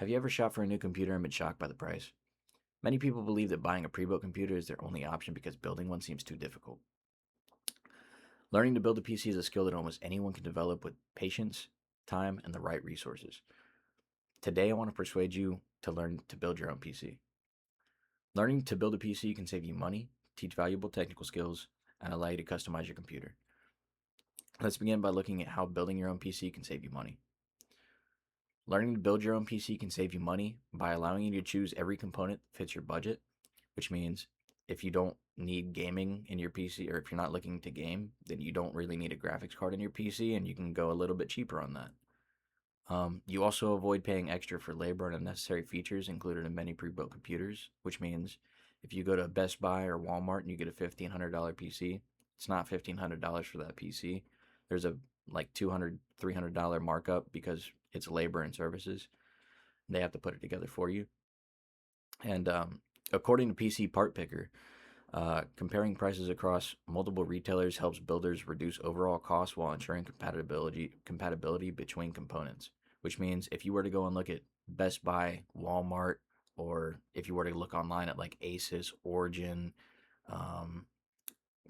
Have you ever shopped for a new computer and been shocked by the price? Many people believe that buying a pre-built computer is their only option because building one seems too difficult. Learning to build a PC is a skill that almost anyone can develop with patience, time, and the right resources. Today, I want to persuade you to learn to build your own PC. Learning to build a PC can save you money, teach valuable technical skills, and allow you to customize your computer. Let's begin by looking at how building your own PC can save you money. Learning to build your own PC can save you money by allowing you to choose every component that fits your budget, which means if you don't need gaming in your PC or if you're not looking to game, then you don't really need a graphics card in your PC and you can go a little bit cheaper on that. You also avoid paying extra for labor and unnecessary features included in many pre-built computers, which means if you go to Best Buy or Walmart and you get a $1,500 PC, it's not $1,500 for that PC. There's a like $200, $300 markup because it's labor and services. They have to put it together for you. And according to PC Part Picker, comparing prices across multiple retailers helps builders reduce overall costs while ensuring compatibility between components. Which means if you were to go and look at Best Buy, Walmart, or if you were to look online at like Asus, Origin, um,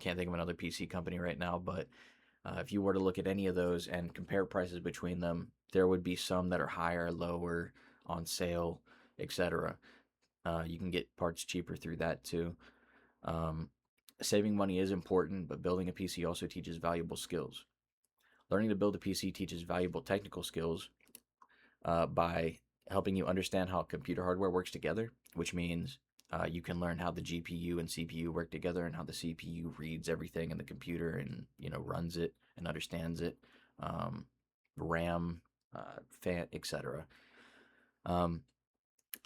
can't think of another PC company right now, but if you were to look at any of those and compare prices between them, there would be some that are higher, lower, on sale, etc. You can get parts cheaper through that too. Um, Saving money is important, but building a PC also teaches valuable skills. Learning to build a PC teaches valuable technical skills by helping you understand how computer hardware works together, which means you can learn how the GPU and CPU work together and how the CPU reads everything in the computer and runs it and understands it, um, RAM, fan, etc. Um,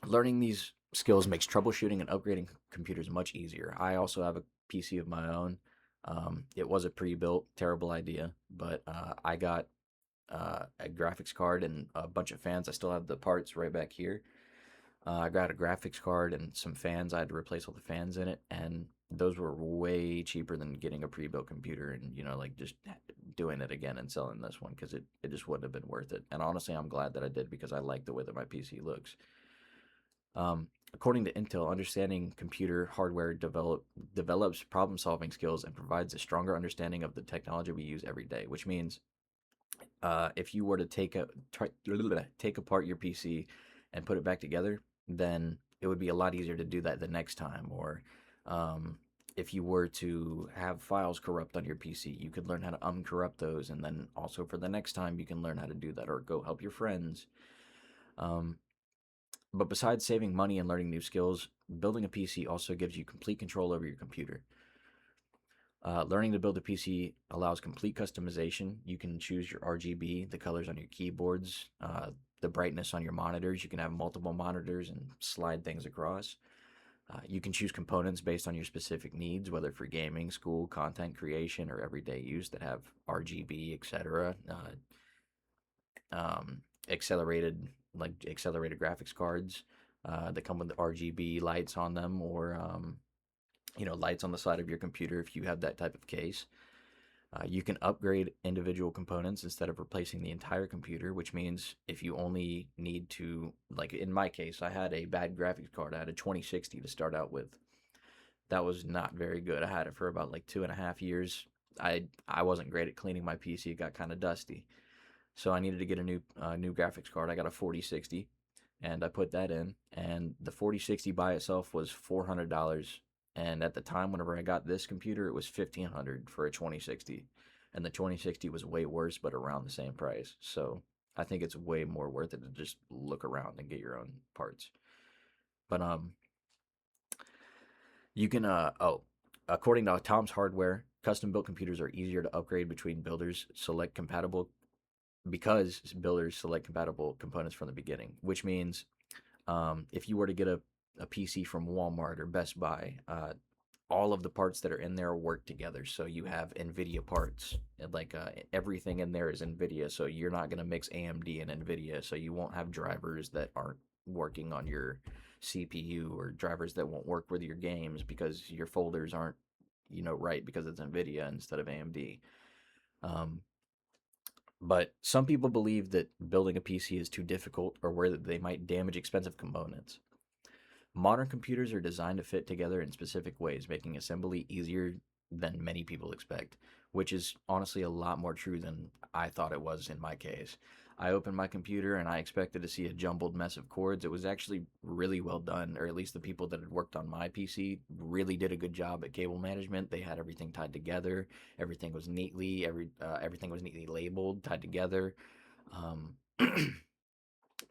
Learning these skills makes troubleshooting and upgrading computers much easier. I also have a PC of my own. It was a pre-built, terrible idea, but I got a graphics card and a bunch of fans. I still have the parts right back here. I got a graphics card and some fans. I had to replace all the fans in it, and those were way cheaper than getting a pre-built computer and like just doing it again and selling this one because it just wouldn't have been worth it. And honestly, I'm glad that I did because I like the way that my PC looks. According to Intel, understanding computer hardware develops problem-solving skills and provides a stronger understanding of the technology we use every day. Which means, if you were to take apart your PC and put it back together, then it would be a lot easier to do that the next time. Or if you were to have files corrupt on your PC, you could learn how to uncorrupt those, and then also for the next time, you can learn how to do that or go help your friends. Um, but besides saving money and learning new skills, building a PC also gives you complete control over your computer. Learning to build a PC allows complete customization. You can choose your RGB, the colors on your keyboards, the brightness on your monitors. You can have multiple monitors and slide things across. You can choose components based on your specific needs, whether for gaming, school, content creation, or everyday use that have RGB, etc. Um, accelerated graphics cards that come with RGB lights on them, or lights on the side of your computer if you have that type of case. You can upgrade individual components instead of replacing the entire computer, which means if you only need to, like in my case, I had a bad graphics card. I had a 2060 to start out with. That was not very good. I had it for about like 2.5 years. I wasn't great at cleaning my PC. It got kind of dusty, so I needed to get a new graphics card. I got a 4060, and I put that in. And the 4060 by itself was $400, and at the time, whenever I got this computer, it was $1,500 for a 2060, and the 2060 was way worse, but around the same price. So I think it's way more worth it to just look around and get your own parts. But you can according to Tom's Hardware, custom built computers are easier to upgrade between builders. Select compatible because builders select compatible components from the beginning, which means if you were to get a PC from Walmart or Best Buy, all of the parts that are in there work together. So you have NVIDIA parts, and like everything in there is NVIDIA. So you're not going to mix AMD and NVIDIA. So you won't have drivers that aren't working on your CPU or drivers that won't work with your games because your folders aren't, right, because it's NVIDIA instead of AMD. Um, But some people believe that building a PC is too difficult or worry that they might damage expensive components. Modern computers are designed to fit together in specific ways, making assembly easier than many people expect, which is honestly a lot more true than I thought it was in my case. I opened my computer and I expected to see a jumbled mess of cords. It was actually really well done, or at least the people that had worked on my PC really did a good job at cable management. They had everything tied together. Everything was neatly labeled, tied together. Um,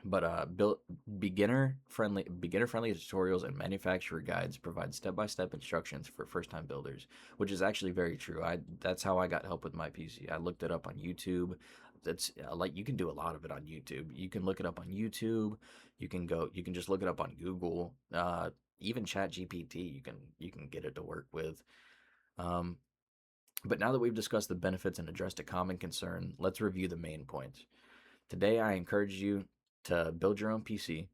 But built beginner friendly tutorials and manufacturer guides provide step by step instructions for first time builders, which is actually very true. I That's how I got help with my PC. I looked it up on YouTube. That's like you can do a lot of it on YouTube. You can look it up on YouTube. You can just look it up on Google. Even Chat GPT, you can get it to work with. Um, but now that we've discussed the benefits and addressed a common concern, let's review the main points. Today, I encourage you to build your own PC.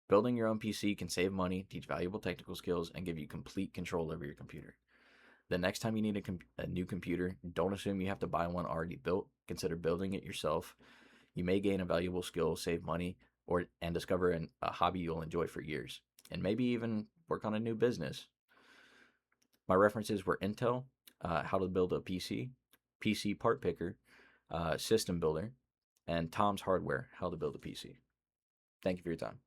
Building your own PC can save money, teach valuable technical skills, and give you complete control over your computer. The next time you need a new computer, don't assume you have to buy one already built. Consider building it yourself. You may gain a valuable skill, save money, and discover a hobby you'll enjoy for years, and maybe even work on a new business. My references were Intel, How to Build a PC, PC Part Picker, System Builder, and Tom's Hardware, How to Build a PC. Thank you for your time.